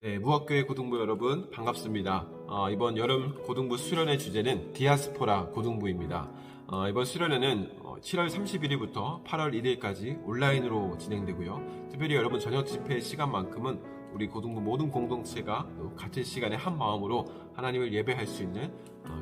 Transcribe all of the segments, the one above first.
네, 무학교의 고등부 여러분 반갑습니다. 이번 여름 고등부 수련회 주제는 디아스포라 고등부입니다. 이번 수련회는 7월 31일부터 8월 1일까지 온라인으로 진행되고요. 특별히 여러분 저녁 집회 시간만큼은 우리 고등부 모든 공동체가 같은 시간에 한 마음으로 하나님을 예배할 수 있는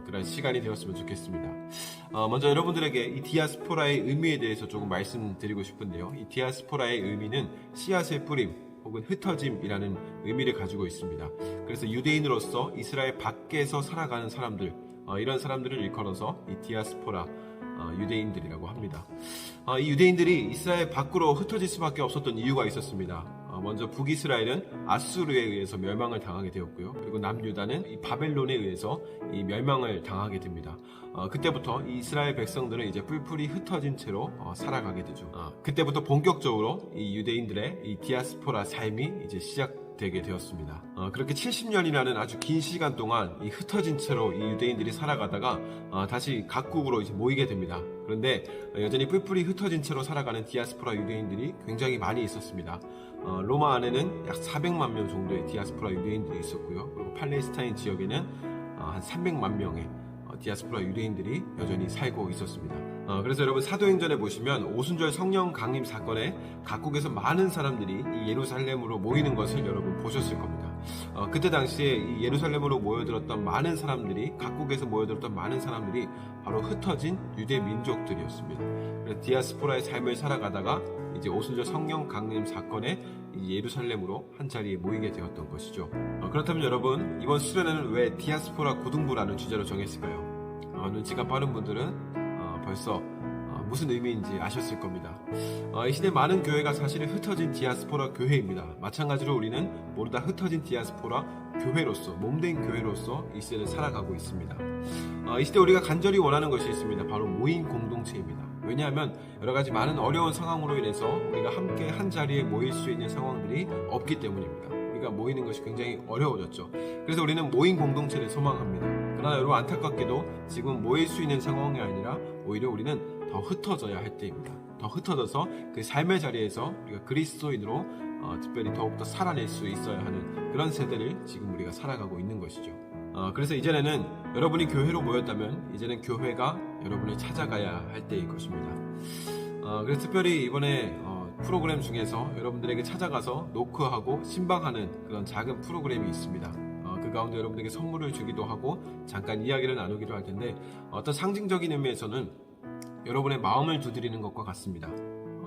그런 시간이 되었으면 좋겠습니다. 먼저 여러분들에게 이 디아스포라의 의미에 대해서 조금 말씀드리고 싶은데요. 이 디아스포라의 의미는 씨앗의 뿌림 혹은 흩어짐이라는 의미를 가지고 있습니다. 그래서 유대인으로서 이스라엘 밖에서 살아가는 사람들, 이런 사람들을 일컬어서 이 디아스포라 유대인들이라고 합니다. 이 유대인들이 이스라엘 밖으로 흩어질 수밖에 없었던 이유가 있었습니다. 먼저 북이스라엘은 아수르에 의해서 멸망을 당하게 되었고요. 그리고 남유다는 이 바벨론에 의해서 이 멸망을 당하게 됩니다. 그때부터 이 이스라엘 백성들은 이제 뿔뿔이 흩어진 채로 살아가게 되죠. 그때부터 본격적으로 이 유대인들의 이 디아스포라 삶이 이제 시작되게 되었습니다. 그렇게 70년이라는 아주 긴 시간 동안 이 흩어진 채로 이 유대인들이 살아가다가 다시 각국으로 이제 모이게 됩니다. 그런데 여전히 뿔뿔이 흩어진 채로 살아가는 디아스포라 유대인들이 굉장히 많이 있었습니다. 로마 안에는 약 400만 명 정도의 디아스포라 유대인들이 있었고요. 그리고 팔레스타인 지역에는 한 300만 명의 디아스포라 유대인들이 여전히 살고 있었습니다. 그래서 여러분 사도행전에 보시면 오순절 성령 강림 사건에 각국에서 많은 사람들이 이 예루살렘으로 모이는 것을 여러분 보셨을 겁니다. 그때 당시에 이 예루살렘으로 모여들었던 많은 사람들이, 각국에서 모여들었던 많은 사람들이 바로 흩어진 유대 민족들이었습니다. 그래서 디아스포라의 삶을 살아가다가 이제 오순절 성령 강림 사건에 예루살렘으로 한 자리에 모이게 되었던 것이죠. 그렇다면 여러분, 이번 수련회는 왜 디아스포라 고등부라는 주제로 정했을까요? 눈치가 빠른 분들은 벌써 무슨 의미인지 아셨을 겁니다. 이 시대 많은 교회가 사실은 흩어진 디아스포라 교회입니다. 마찬가지로 우리는 모두 다 흩어진 디아스포라 교회로서, 몸된 교회로서 이 시대를 살아가고 있습니다. 이 시대 우리가 간절히 원하는 것이 있습니다. 바로 모임 공동체입니다. 왜냐하면 여러 가지 많은 어려운 상황으로 인해서 우리가 함께 한 자리에 모일 수 있는 상황들이 없기 때문입니다. 우리가 모이는 것이 굉장히 어려워졌죠. 그래서 우리는 모임 공동체를 소망합니다. 그러나 여러분, 안타깝게도 지금 모일 수 있는 상황이 아니라 오히려 우리는 더 흩어져야 할 때입니다. 더 흩어져서 그 삶의 자리에서 우리가 그리스도인으로 특별히 더욱더 살아낼 수 있어야 하는 그런 세대를 지금 우리가 살아가고 있는 것이죠. 그래서 이전에는 여러분이 교회로 모였다면 이제는 교회가 여러분을 찾아가야 할 때일 것입니다. 그래서 특별히 이번에 프로그램 중에서 여러분들에게 찾아가서 노크하고 신방하는 그런 작은 프로그램이 있습니다. 그 가운데 여러분들에게 선물을 주기도 하고 잠깐 이야기를 나누기도 할 텐데, 어떤 상징적인 의미에서는 여러분의 마음을 두드리는 것과 같습니다.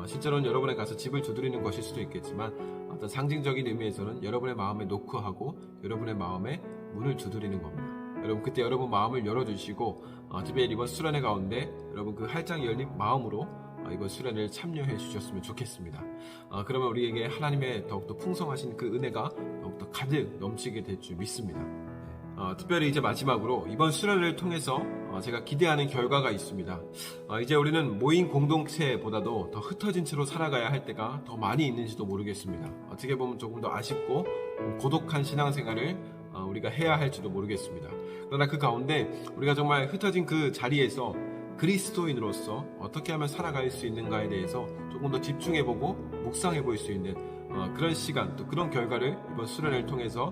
실제로는 여러분에 가서 집을 두드리는 것일 수도 있겠지만, 어떤 상징적인 의미에서는 여러분의 마음에 노크하고 여러분의 마음에 문을 두드리는 겁니다. 여러분, 그때 여러분 마음을 열어주시고 특별히 이번 수련회 가운데 여러분 그 활짝 열린 마음으로 이번 수련회를 참여해 주셨으면 좋겠습니다. 그러면 우리에게 하나님의 더욱더 풍성하신 그 은혜가 더욱더 가득 넘치게 될 줄 믿습니다. 특별히 이제 마지막으로 이번 수련회를 통해서 제가 기대하는 결과가 있습니다. 이제 우리는 모임 공동체보다도 더 흩어진 채로 살아가야 할 때가 더 많이 있는지도 모르겠습니다. 어떻게 보면 조금 더 아쉽고 고독한 신앙생활을 우리가 해야 할지도 모르겠습니다. 그러나 그 가운데 우리가 정말 흩어진 그 자리에서 그리스도인으로서 어떻게 하면 살아갈 수 있는가에 대해서 조금 더 집중해보고 묵상해볼 수 있는 그런 시간, 또 그런 결과를 이번 수련회를 통해서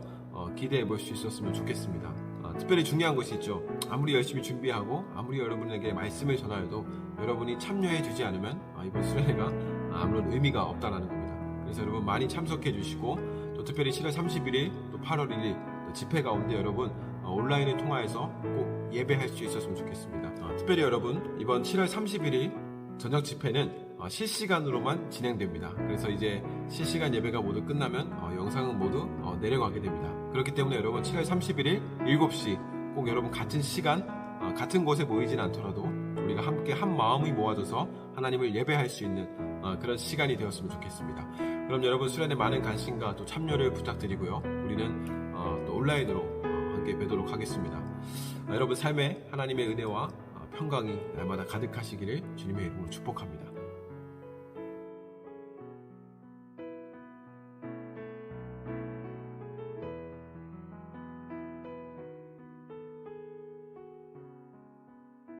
기대해볼 수 있었으면 좋겠습니다. 특별히 중요한 것이 있죠. 아무리 열심히 준비하고 아무리 여러분에게 말씀을 전하여도 여러분이 참여해주지 않으면 이번 수련회가 아무런 의미가 없다는 겁니다. 그래서 여러분 많이 참석해 주시고, 또 특별히 7월 31일 또 8월 1일 또 집회 가운데 여러분 온라인을 통하여서 꼭 예배할 수 있었으면 좋겠습니다. 특별히 여러분, 이번 7월 31일 저녁 집회는 실시간으로만 진행됩니다. 그래서 이제 실시간 예배가 모두 끝나면 영상은 모두 내려가게 됩니다. 그렇기 때문에 여러분 7월 31일 7시 꼭 여러분 같은 시간 같은 곳에 모이진 않더라도 우리가 함께 한 마음이 모아져서 하나님을 예배할 수 있는 그런 시간이 되었으면 좋겠습니다. 그럼 여러분 수련에 많은 관심과 또 참여를 부탁드리고요. 우리는 또 온라인으로 함께 뵈도록 하겠습니다. 여러분 삶에 하나님의 은혜와 평강이 날마다 가득하시기를 주님의 이름으로 축복합니다.